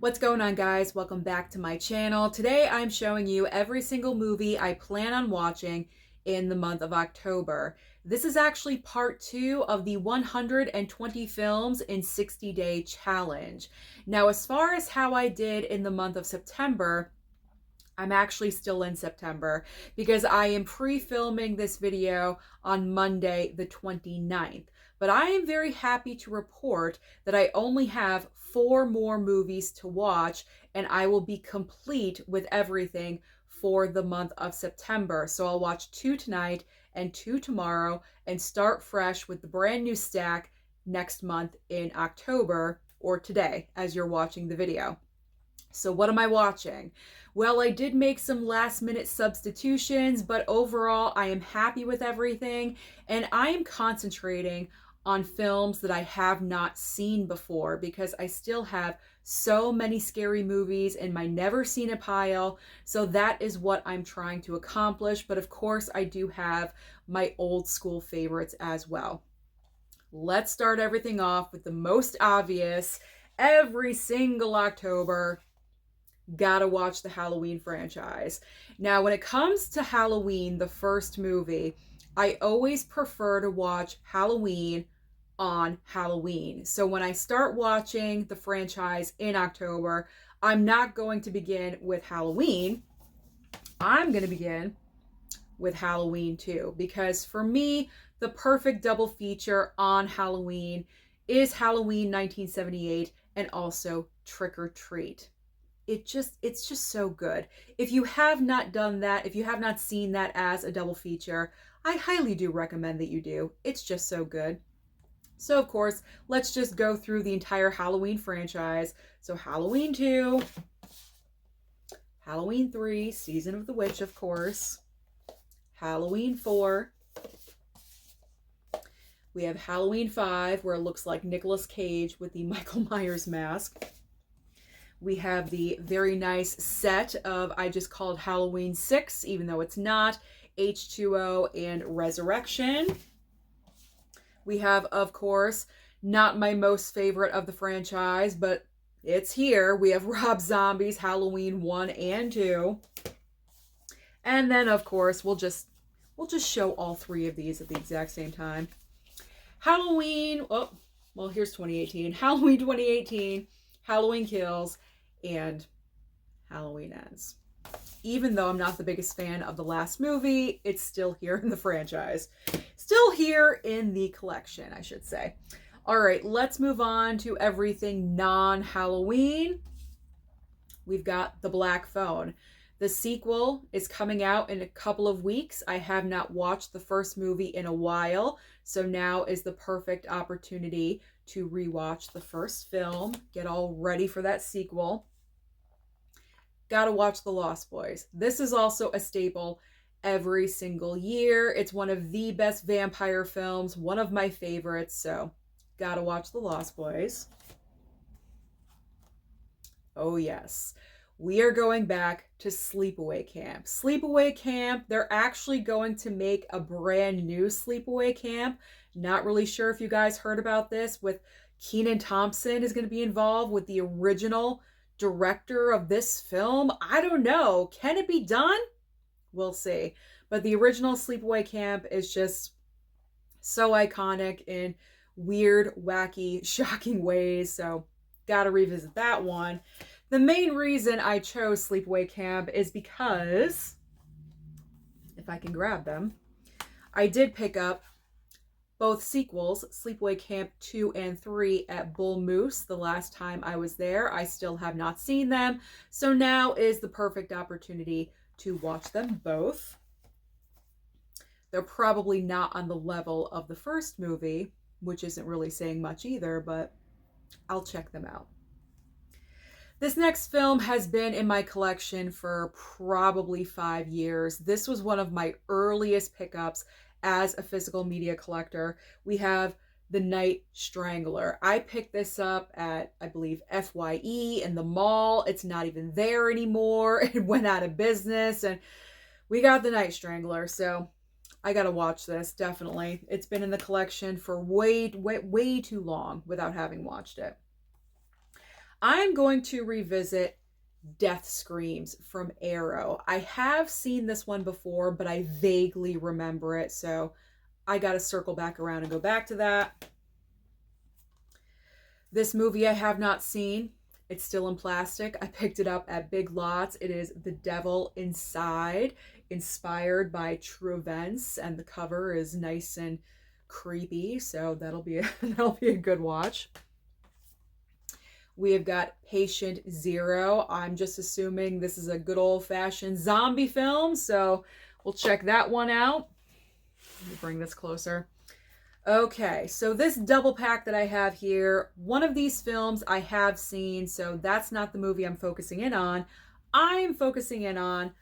What's going on, guys? Welcome back to my channel. Today I'm showing you every single movie I plan on watching in the month of October. This is actually part 2 of the 120 films in 60-day challenge. Now, as far as how I did in the month of September, I'm actually still in September because I am pre-filming this video on Monday the 29th. But I am very happy to report that I only have 4 more movies to watch and I will be complete with everything for the month of September. So I'll watch 2 tonight and 2 tomorrow and start fresh with the brand new stack next month in October, or today as you're watching the video. So what am I watching? Well, I did make some last minute substitutions, but overall I am happy with everything and I am concentrating on films that I have not seen before because I still have so many scary movies in my never seen a pile. So that is what I'm trying to accomplish. But of course I do have my old school favorites as well. Let's start everything off with the most obvious. Every single October, gotta watch the Halloween franchise. Now, when it comes to Halloween, the first movie, I always prefer to watch Halloween on Halloween. So when I start watching the franchise in October, I'm not going to begin with Halloween. I'm going to begin with Halloween 2 because for me, the perfect double feature on Halloween is Halloween 1978 and also Trick or Treat. It's just so good. If you have not done that, if you have not seen that as a double feature, I highly do recommend that you do. It's just so good. So of course, let's just go through the entire Halloween franchise. So Halloween 2, Halloween 3, Season of the Witch, of course, Halloween 4, we have Halloween 5, where it looks like Nicolas Cage with the Michael Myers mask. We have the very nice set of, I just called Halloween 6, even though it's not, H2O and Resurrection. We have, of course, not my most favorite of the franchise, but it's here. We have Rob Zombie's Halloween 1 and 2. And then, of course, we'll just show all 3 of these at the exact same time. Halloween, oh, well, here's 2018. Halloween 2018, Halloween Kills, and Halloween Ends. Even though I'm not the biggest fan of the last movie, it's still here in the franchise. Still here in the collection, I should say. All right, let's move on to everything non-Halloween. We've got The Black Phone. The sequel is coming out in a couple of weeks. I have not watched the first movie in a while, so now is the perfect opportunity to rewatch the first film, get all ready for that sequel. Gotta watch The Lost Boys. This is also a staple every single year. It's one of the best vampire films, one of my favorites, so gotta watch The Lost Boys. Oh yes, we are going back to Sleepaway Camp. Sleepaway Camp, they're actually going to make a brand new Sleepaway Camp. Not really sure if you guys heard about this, with Kenan Thompson is going to be involved with the original director of this film. I don't know. Can it be done? We'll see. But the original Sleepaway Camp is just so iconic in weird, wacky, shocking ways. So gotta revisit that one. The main reason I chose Sleepaway Camp is because, if I can grab them, I did pick up both sequels, Sleepaway Camp 2 and 3, at Bull Moose the last time I was there. I still have not seen them, so now is the perfect opportunity to watch them both. They're probably not on the level of the first movie, which isn't really saying much either, but I'll check them out. This next film has been in my collection for probably 5 years. This was one of my earliest pickups as a physical media collector. We have The Night Strangler. I picked this up at, I believe, FYE in the mall. It's not even there anymore. It went out of business, and we got The Night Strangler, so I gotta watch this, definitely. It's been in the collection for way too long without having watched it. I'm going to revisit Death Screams from Arrow. I have seen this one before, but I vaguely remember it, so I gotta circle back around and go back to that. This movie I have not seen. It's still in plastic. I picked it up at Big Lots. It is The Devil Inside, inspired by true events, and the cover is nice and creepy, so that'll be a good watch. We have got Patient Zero. I'm just assuming this is a good old-fashioned zombie film, so we'll check that one out. Let me bring this closer. Okay, so this double pack that I have here, one of these films I have seen, so that's not the movie I'm focusing in on. I'm focusing in on,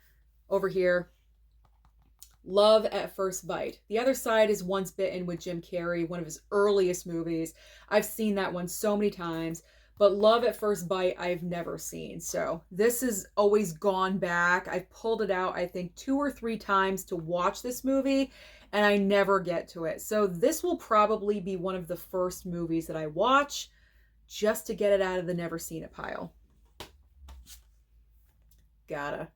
over here, Love at First Bite. The other side is Once Bitten with Jim Carrey, one of his earliest movies. I've seen that one so many times, but Love at First Bite I've never seen. So this has always gone back. I've pulled it out, I think, 2 or 3 times to watch this movie, and I never get to it. So this will probably be one of the first movies that I watch just to get it out of the never seen it pile. The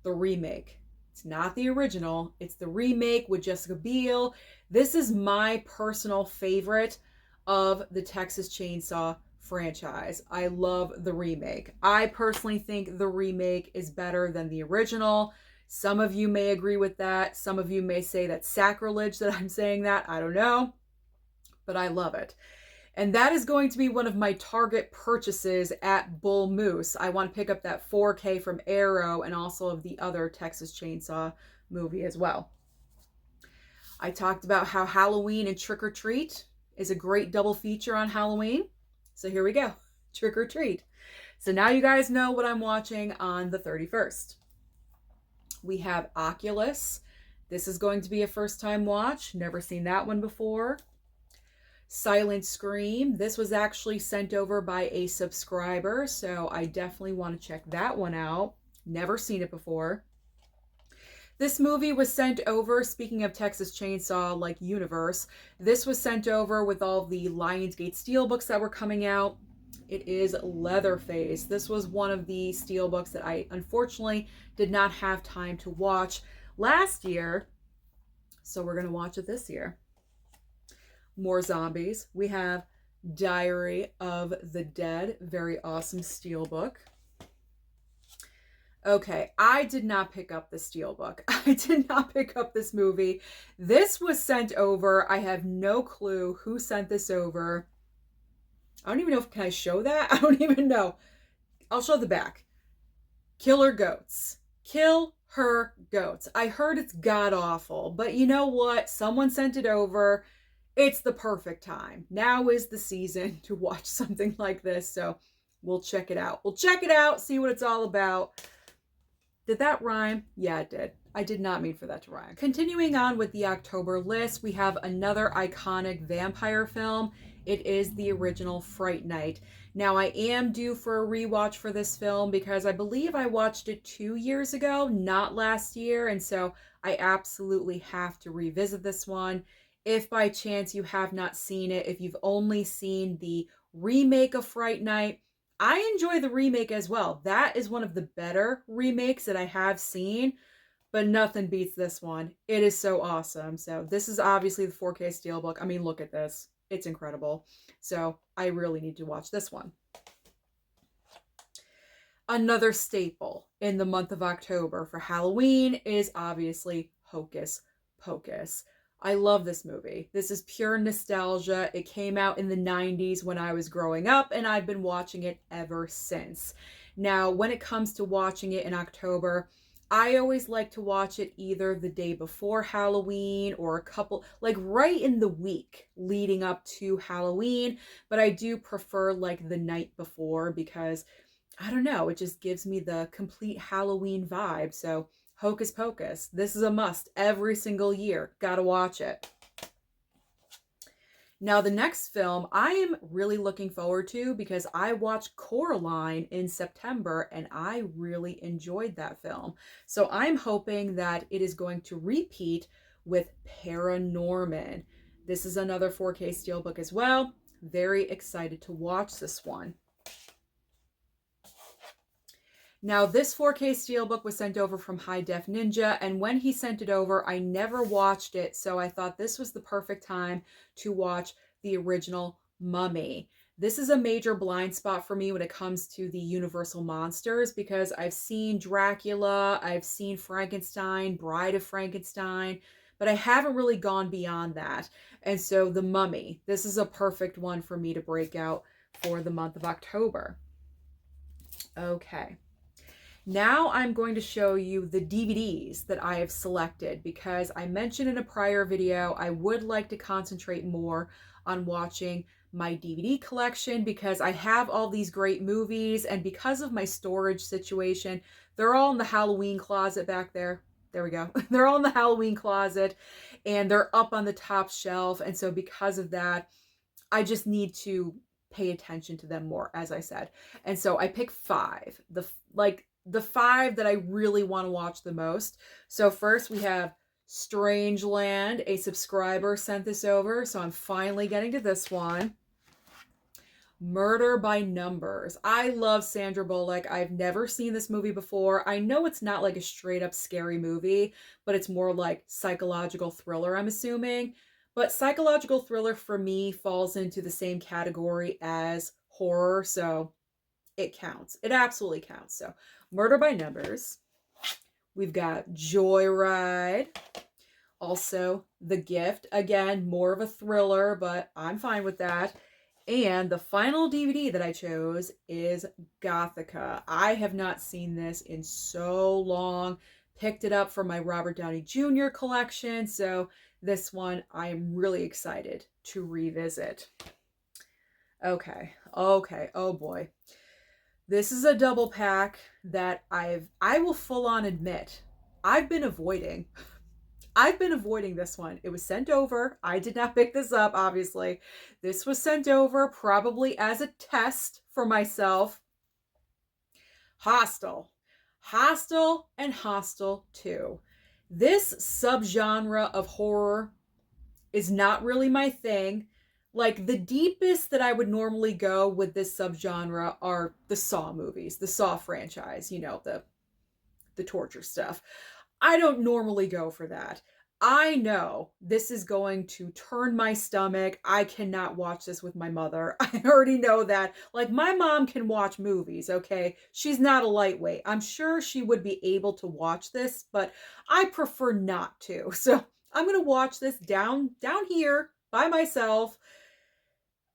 remake. It's not the original. It's the remake with Jessica Biel. This is my personal favorite of the Texas Chainsaw franchise. I love the remake. I personally think the remake is better than the original. Some of you may agree with that. Some of you may say that's sacrilege that I'm saying that. I don't know. But I love it. And that is going to be one of my target purchases at Bull Moose. I want to pick up that 4K from Arrow and also of the other Texas Chainsaw movie as well. I talked about how Halloween and Trick or Treat is a great double feature on Halloween. So here we go. Trick or Treat. So now you guys know what I'm watching on the 31st. We have Oculus. This is going to be a first time watch. Never seen that one before. Silent Scream. This was actually sent over by a subscriber, so I definitely want to check that one out. Never seen it before. This movie was sent over, speaking of Texas Chainsaw, like universe, this was sent over with all the Lionsgate steelbooks that were coming out. It is Leatherface. This was one of the steelbooks that I unfortunately did not have time to watch last year, so we're going to watch it this year. More zombies. We have Diary of the Dead. Very awesome steelbook. Okay, I did not pick up the steelbook. I did not pick up this movie. This was sent over. I have no clue who sent this over. I don't even know can I show that? I don't even know. I'll show the back. Killer Goats. Kill Her Goats. I heard it's god-awful, but you know what? Someone sent it over. It's the perfect time. Now is the season to watch something like this, so we'll check it out. We'll check it out, see what it's all about. Did that rhyme? Yeah, it did. I did not mean for that to rhyme. Continuing on with the October list, we have another iconic vampire film. It is the original Fright Night. Now, I am due for a rewatch for this film because I believe I watched it 2 years ago, not last year, and so I absolutely have to revisit this one. If by chance you have not seen it, if you've only seen the remake of Fright Night, I enjoy the remake as well. That is one of the better remakes that I have seen, but nothing beats this one. It is so awesome. So this is obviously the 4K steelbook. I mean, look at this. It's incredible. So I really need to watch this one. Another staple in the month of October for Halloween is obviously Hocus Pocus. I love this movie. This is pure nostalgia. It came out in the 90s when I was growing up, and I've been watching it ever since. Now, when it comes to watching it in October, I always like to watch it either the day before Halloween or a couple, like right in the week leading up to Halloween, but I do prefer like the night before because, I don't know, it just gives me the complete Halloween vibe. So Hocus Pocus. This is a must every single year. Gotta watch it. Now, the next film I am really looking forward to because I watched Coraline in September and I really enjoyed that film. So I'm hoping that it is going to repeat with Paranorman. This is another 4K steelbook as well. Very excited to watch this one. Now, this 4K Steelbook was sent over from High Def Ninja, and when he sent it over, I never watched it, so I thought this was the perfect time to watch the original Mummy. This is a major blind spot for me when it comes to the Universal monsters, because I've seen Dracula, I've seen Frankenstein, Bride of Frankenstein, but I haven't really gone beyond that. And so the Mummy, this is a perfect one for me to break out for the month of October. Okay. Now I'm going to show you the DVDs that I have selected, because I mentioned in a prior video I would like to concentrate more on watching my DVD collection, because I have all these great movies, and because of my storage situation, they're all in the Halloween closet back there. There we go. They're all in the Halloween closet, and they're up on the top shelf, and so because of that, I just need to pay attention to them more, as I said. And so I picked 5. The 5 that I really want to watch the most. So first we have Strangeland. A subscriber sent this over, so I'm finally getting to this one. Murder by Numbers. I love Sandra Bullock. I've never seen this movie before. I know it's not like a straight up scary movie, but it's more like psychological thriller, I'm assuming. But psychological thriller for me falls into the same category as horror, so it counts. It absolutely counts. So Murder by Numbers. We've got Joyride. Also The Gift. Again, more of a thriller, but I'm fine with that. And the final DVD that I chose is Gothica. I have not seen this in so long. Picked it up from my Robert Downey Jr. collection, so this one I am really excited to revisit. Okay, oh boy. This is a double pack that I will full on admit I've been avoiding. I've been avoiding this one. It was sent over. I did not pick this up, obviously. This was sent over probably as a test for myself. Hostel. Hostel and Hostel 2. This subgenre of horror is not really my thing. Like, the deepest that I would normally go with this subgenre are the Saw movies, the Saw franchise, you know, the torture stuff. I don't normally go for that. I know this is going to turn my stomach. I cannot watch this with my mother. I already know that. Like, my mom can watch movies, okay? She's not a lightweight. I'm sure she would be able to watch this, but I prefer not to. So I'm going to watch this down here by myself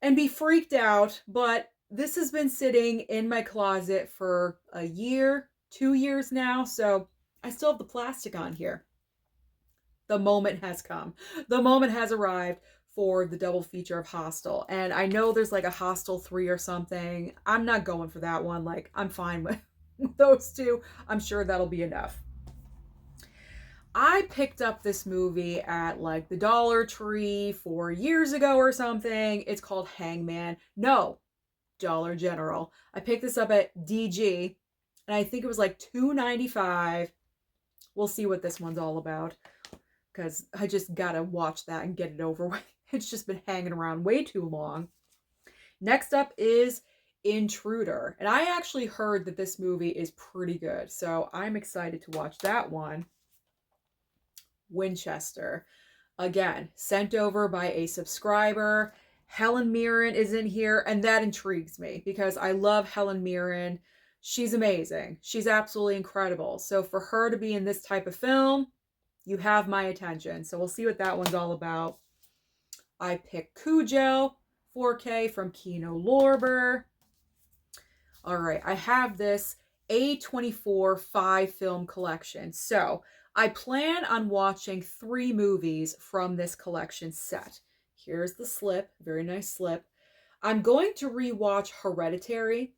and be freaked out. But this has been sitting in my closet for a year, 2 years now, so I still have the plastic on here. The moment has come. The moment has arrived for the double feature of Hostel. And I know there's like a Hostel 3 or something. I'm not going for that one. Like, I'm fine with those two. I'm sure that'll be enough. I picked up this movie at like the Dollar Tree 4 years ago or something. It's called Hangman. No, Dollar General. I picked this up at DG, and I think it was like $2.95. We'll see what this one's all about, because I just gotta watch that and get it over with. It's just been hanging around way too long. Next up is Intruder. And I actually heard that this movie is pretty good, so I'm excited to watch that one. Winchester. Again, sent over by a subscriber. Helen Mirren is in here, and that intrigues me because I love Helen Mirren. She's amazing. She's absolutely incredible. So for her to be in this type of film, you have my attention. So we'll see what that one's all about. I picked Cujo 4K from Kino Lorber. All right, I have this A24 5-film collection. So I plan on watching 3 movies from this collection set. Here's the slip, very nice slip. I'm going to rewatch Hereditary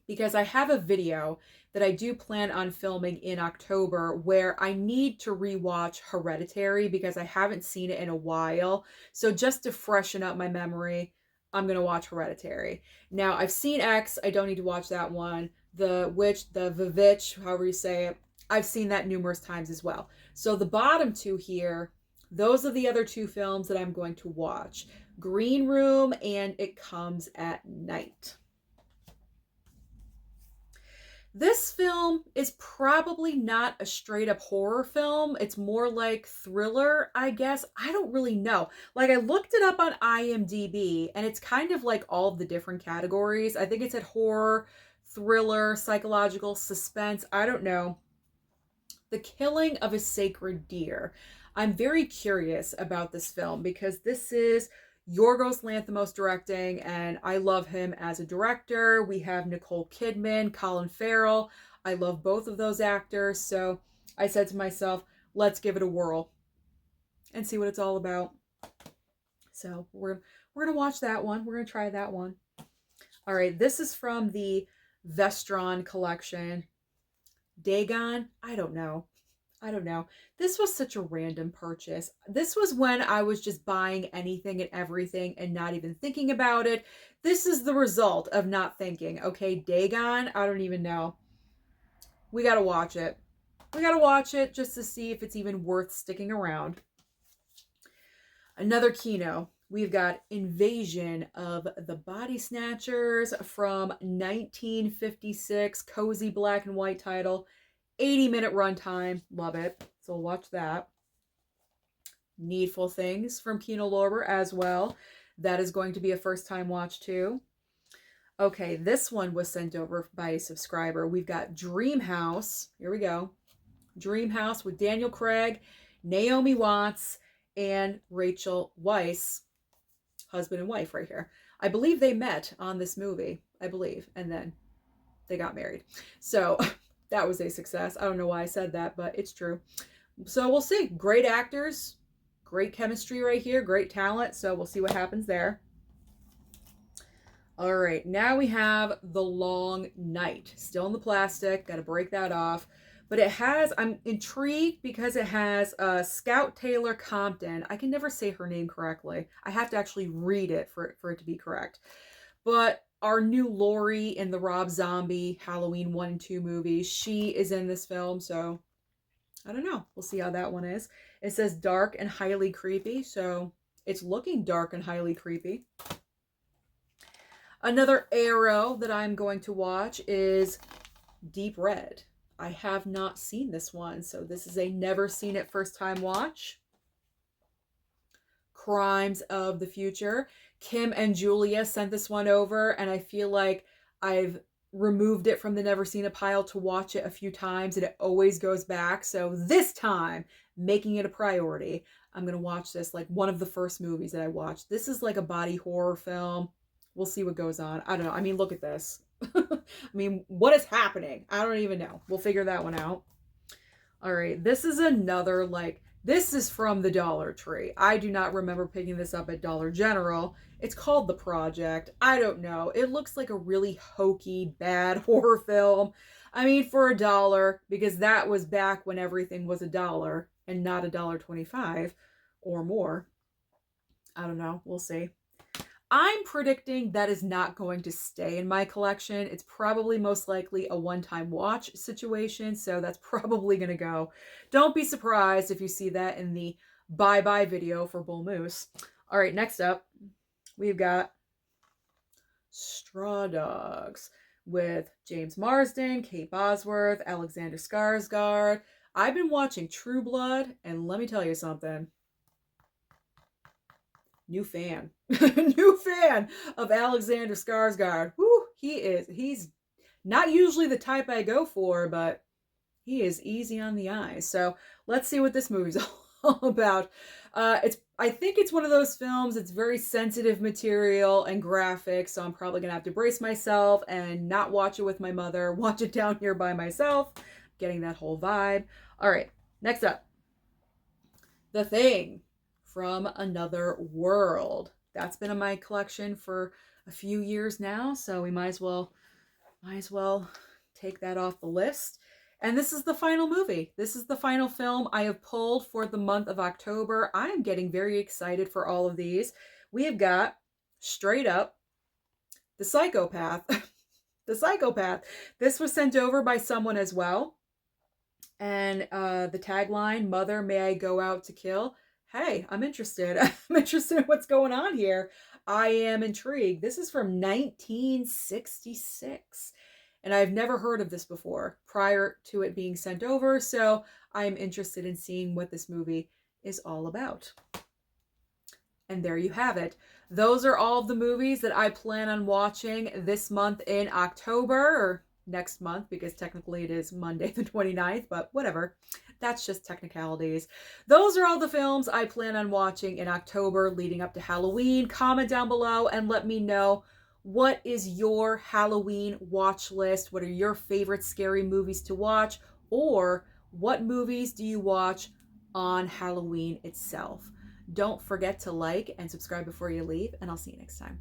because I have a video that I do plan on filming in October where I need to rewatch Hereditary because I haven't seen it in a while. So just to freshen up my memory, I'm going to watch Hereditary. Now, I've seen X. I don't need to watch that one. The Vivitch, however you say it, I've seen that numerous times as well. So the bottom 2 here, those are the other 2 films that I'm going to watch. Green Room and It Comes at Night. This film is probably not a straight up horror film. It's more like thriller, I guess. I don't really know. Like, I looked it up on IMDb and it's kind of like all of the different categories. I think it's at horror, thriller, psychological, suspense. I don't know. The Killing of a Sacred Deer. I'm very curious about this film because this is Yorgos Lanthimos directing, and I love him as a director. We have Nicole Kidman, Colin Farrell. I love both of those actors, so I said to myself, let's give it a whirl and see what it's all about. So we're gonna watch that one. We're gonna try that one. All right, this is from the Vestron collection. Dagon? I don't know. I don't know. This was such a random purchase. This was when I was just buying anything and everything and not even thinking about it. This is the result of not thinking. Okay, Dagon? I don't even know. We gotta watch it. We gotta watch it just to see if it's even worth sticking around. Another Kino. We've got Invasion of the Body Snatchers from 1956. Cozy black and white title. 80-minute runtime. Love it. So we'll watch that. Needful Things from Kino Lorber as well. That is going to be a first time watch too. Okay, this one was sent over by a subscriber. We've got Dream House. Here we go. Dream House with Daniel Craig, Naomi Watts, and Rachel Weisz. Husband and wife right here. I believe they met on this movie. I believe. And then they got married. So that was a success. I don't know why I said that, but it's true. So we'll see. Great actors. Great chemistry right here. Great talent. So we'll see what happens there. All right. Now we have The Long Night. Still in the plastic. Got to break that off. But it has, I'm intrigued because it has Scout Taylor Compton. I can never say her name correctly. I have to actually read it for it to be correct. But our new Laurie in the Rob Zombie Halloween 1 and 2 movies, she is in this film. So I don't know. We'll see how that one is. It says dark and highly creepy. So it's looking dark and highly creepy. Another Arrow that I'm going to watch is Deep Red. I have not seen this one, so this is a never seen it first time watch. Crimes of the Future. Kim and Julia sent this one over, and I feel like I've removed it from the never seen it pile to watch it a few times, and it always goes back. So this time, making it a priority, I'm going to watch this, like one of the first movies that I watched. This is like a body horror film. We'll see what goes on. I don't know. I mean, look at this. I mean, what is happening? I don't even know. We'll figure that one out. All right. This is another, like, this is from the Dollar Tree. I do not remember picking this up at Dollar General. It's called The Project. I don't know. It looks like a really hokey, bad horror film. I mean, for $1, because that was back when everything was $1 and not $1.25 or more. I don't know. We'll see. I'm predicting that is not going to stay in my collection. It's probably most likely a one-time watch situation, so that's probably going to go. Don't be surprised if you see that in the bye-bye video for Bull Moose. All right, next up, we've got Straw Dogs with James Marsden, Kate Bosworth, Alexander Skarsgård. I've been watching True Blood, and let me tell you something. New fan. New fan of Alexander Skarsgård. Whew, he's not usually the type I go for, but he is easy on the eyes. So let's see what this movie's all about. I think it's one of those films, it's very sensitive material and graphic, so I'm probably gonna have to brace myself and not watch it with my mother, watch it down here by myself, getting that whole vibe. All right, next up. The Thing from Another World. That's been in my collection for a few years now, so we might as well take that off the list. And this is the final movie. This is the final film I have pulled for the month of October. I am getting very excited for all of these. We have got, straight up, The Psychopath. The Psychopath. This was sent over by someone as well. And the tagline, Mother, May I Go Out to Kill? Hey, I'm interested. I'm interested in what's going on here. I am intrigued. This is from 1966. and I've never heard of this before prior to it being sent over, so I'm interested in seeing what this movie is all about. And there you have it. Those are all of the movies that I plan on watching this month in October, or next month, because technically it is Monday the 29th, but whatever. That's just technicalities. Those are all the films I plan on watching in October leading up to Halloween. Comment down below and let me know, what is your Halloween watch list? What are your favorite scary movies to watch? Or what movies do you watch on Halloween itself? Don't forget to like and subscribe before you leave, and I'll see you next time.